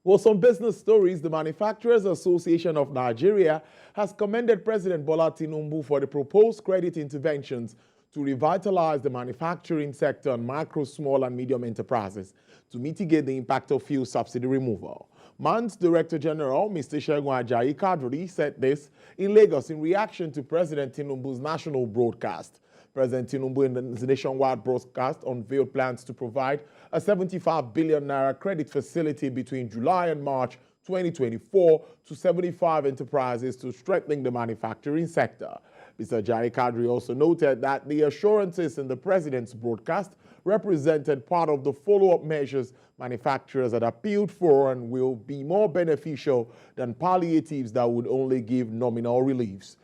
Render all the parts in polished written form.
Well, some business stories. The Manufacturers Association of Nigeria has commended President Bola Tinubu for the proposed credit interventions to revitalize the manufacturing sector and micro, small, and medium enterprises to mitigate the impact of fuel subsidy removal. M.A.N's Director General, Mr. Segun Ajayi Kadri, said this in Lagos in reaction to President Tinubu's national broadcast. President Tinubu in his nationwide broadcast unveiled plans to provide a 75 billion naira credit facility between July and March 2024 to 75 enterprises to strengthen the manufacturing sector. Mr. Ajayi Kadri also noted that the assurances in the president's broadcast represented part of the follow-up measures manufacturers had appealed for and will be more beneficial than palliatives that would only give nominal reliefs.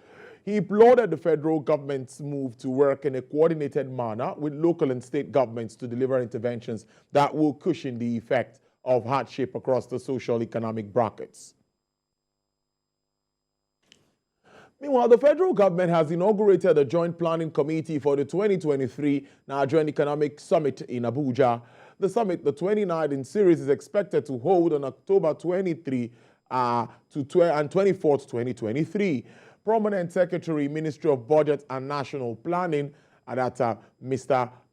He applauded the federal government's move to work in a coordinated manner with local and state governments to deliver interventions that will cushion the effect of hardship across the social-economic brackets. Meanwhile, the federal government has inaugurated a joint planning committee for the 2023 Nigerian Economic Summit in Abuja. The summit, the 29th in series, is expected to hold on October 23 and 24, 2023. Prominent Secretary, Ministry of Budget and National Planning, Mr.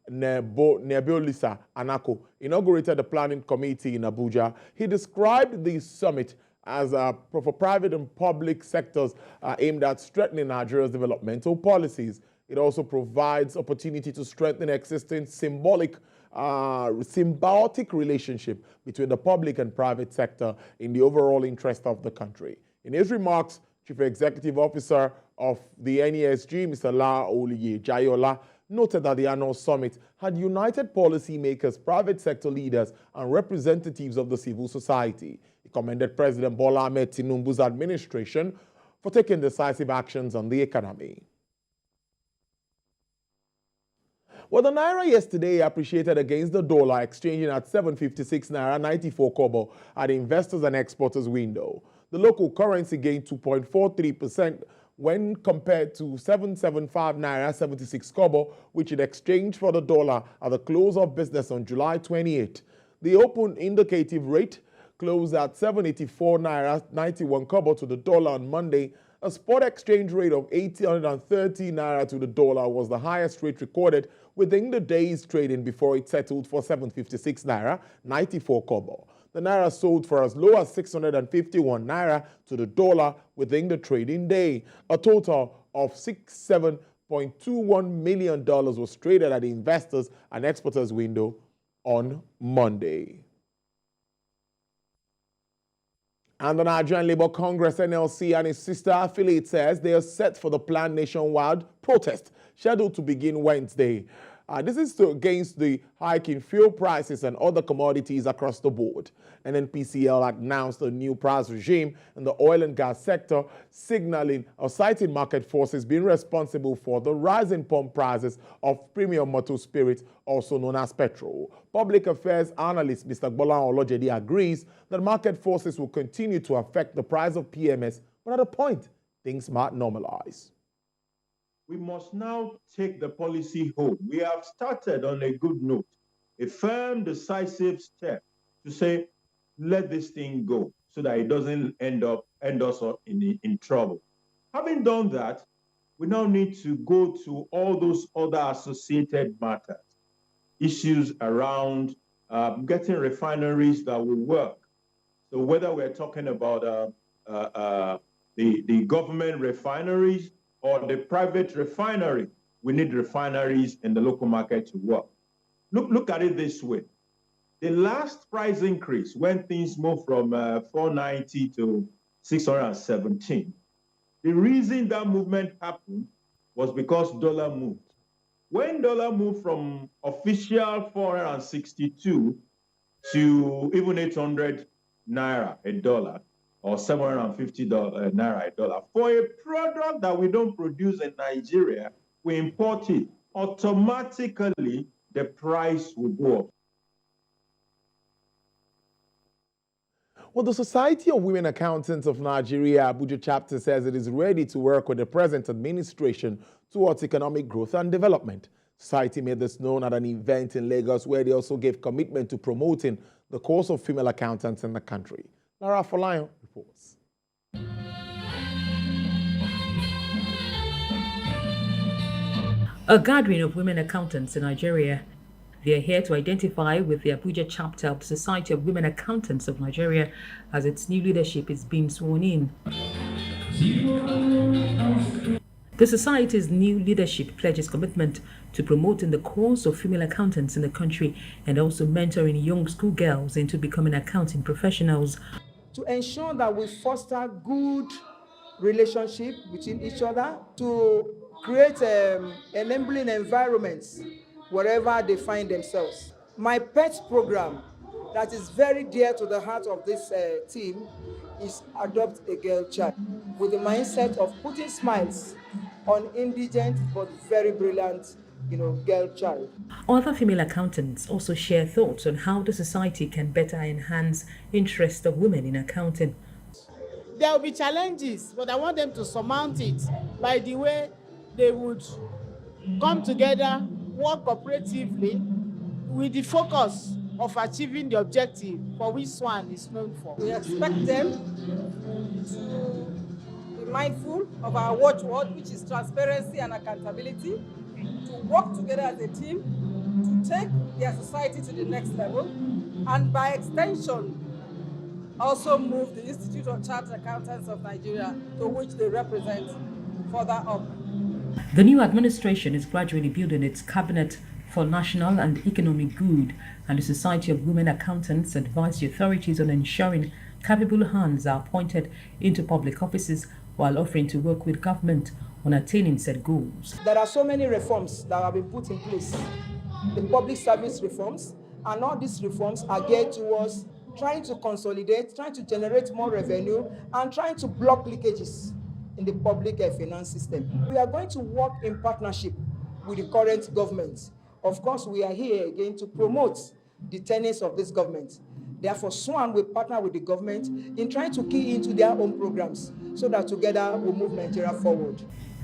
Nebolisa Anako, inaugurated the planning committee in Abuja. He described the summit as for private and public sectors aimed at strengthening Nigeria's developmental policies. It also provides opportunity to strengthen existing symbiotic relationship between the public and private sector in the overall interest of the country. In his remarks, Chief Executive Officer of the NESG, Mr. Laud Jayola, noted that the annual summit had united policymakers, private sector leaders, and representatives of the civil society. He commended President Bola Ahmed Tinubu's administration for taking decisive actions on the economy. Well, the naira yesterday appreciated against the dollar, exchanging at 756 naira 94 kobo at the investors and exporters window. The local currency gained 2.43% when compared to 775 naira 76 kobo, which it exchanged for the dollar at the close of business on July 28. The open indicative rate closed at 784 naira 91 kobo to the dollar on Monday. A spot exchange rate of 830 naira to the dollar was the highest rate recorded within the day's trading before it settled for 756 naira 94 kobo. The naira sold for as low as 651 naira to the dollar within the trading day. A total of $67.21 million was traded at the investors and exporters window on Monday. And the Nigerian Labour Congress, NLC, and its sister affiliate says they are set for the planned nationwide protest scheduled to begin Wednesday. This is against the hike in fuel prices and other commodities across the board. NNPCL announced a new price regime in the oil and gas sector, signaling or citing market forces being responsible for the rise in pump prices of premium motor spirits, also known as petrol. Public affairs analyst Mr. Bola Olojede agrees that market forces will continue to affect the price of PMS, but at a point, things might normalize. We must now take the policy home. We have started on a good note, a firm, decisive step to say, let this thing go so that it doesn't end us in trouble. Having done that, we now need to go to all those other associated matters, issues around getting refineries that will work. So whether we're talking about the government refineries or the private refinery, we need refineries in the local market to work. Look at it this way. The last price increase, when things moved from 490 to 617, the reason that movement happened was because dollar moved. When dollar moved from official 462 to even 800 naira a dollar, or 750 naira a dollar, for a product that we don't produce in Nigeria, we import it, automatically the price will go up. Well, the Society of Women Accountants of Nigeria, Abuja chapter, says it is ready to work with the present administration towards economic growth and development. Society made this known at an event in Lagos where they also gave commitment to promoting the course of female accountants in the country. Lara Folayan reports. A gathering of women accountants in Nigeria. They are here to identify with the Abuja chapter of the Society of Women Accountants of Nigeria as its new leadership is being sworn in. The Society's new leadership pledges commitment to promoting the cause of female accountants in the country and also mentoring young schoolgirls into becoming accounting professionals. To ensure that we foster good relationship between each other, to create enabling environments wherever they find themselves. My pet program that is very dear to the heart of this team is Adopt a Girl Child, with the mindset of putting smiles on indigent but very brilliant, girl child. Other female accountants also share thoughts on how the society can better enhance interest of women in accounting. There will be challenges, but I want them to surmount it by the way they would come together, work cooperatively with the focus of achieving the objective for which SWAN is known for. We expect them to be mindful of our watchword, which is transparency and accountability, to work together as a team, to take their society to the next level, and by extension, also move the Institute of Chartered Accountants of Nigeria, to which they represent, further up. The new administration is gradually building its cabinet for national and economic good, and the Society of Women Accountants advise the authorities on ensuring capable hands are appointed into public offices while offering to work with government on attaining said goals. There are so many reforms that have been put in place, the public service reforms, and all these reforms are geared towards trying to consolidate, trying to generate more revenue, and trying to block leakages in the public finance system. We are going to work in partnership with the current government. Of course, we are here again to promote the tenets of this government. Therefore, SWAN will partner with the government in trying to key into their own programs so that together we'll move Nigeria forward.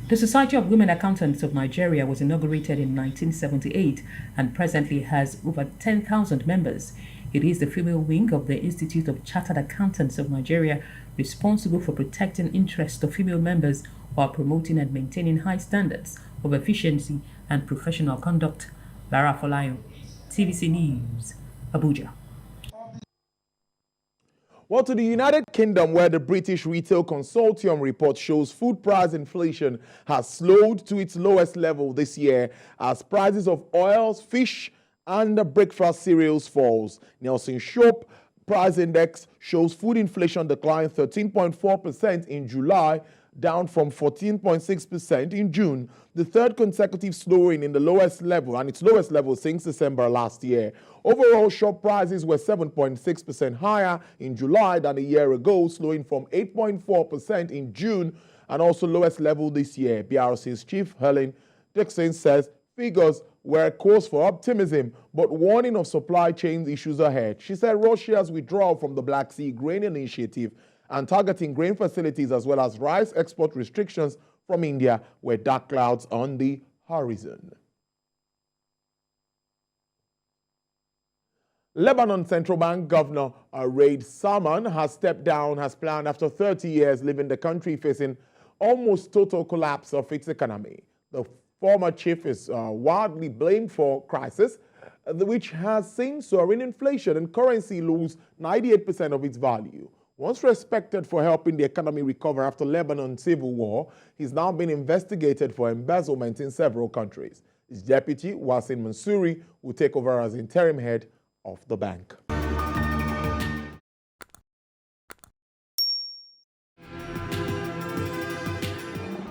The Society of Women Accountants of Nigeria was inaugurated in 1978 and presently has over 10,000 members. It is the female wing of the Institute of Chartered Accountants of Nigeria, responsible for protecting interests of female members while promoting and maintaining high standards of efficiency and professional conduct. Lara Folayan, TVC News, Abuja. Well, to the United Kingdom, where the British Retail Consortium report shows food price inflation has slowed to its lowest level this year as prices of oils, fish, and the breakfast cereals falls. Nielsen Shop Price Index shows food inflation declined 13.4% in July, down from 14.6% in June, the third consecutive slowing in the lowest level, and its lowest level since December last year. Overall, shop prices were 7.6% higher in July than a year ago, slowing from 8.4% in June, and also lowest level this year. BRC's chief Helen Dixon says figures were a cause for optimism, but warning of supply chain issues ahead. She said Russia's withdrawal from the Black Sea Grain Initiative and targeting grain facilities as well as rice export restrictions from India were dark clouds on the horizon. Lebanon Central Bank Governor Raed Salman has stepped down as planned after 30 years, leaving the country facing almost total collapse of its economy. The former chief is widely blamed for crisis, which has seen soaring inflation and currency lose 98% of its value. Once respected for helping the economy recover after Lebanon's civil war, he's now been investigated for embezzlement in several countries. His deputy, Wasim Mansouri, will take over as interim head of the bank.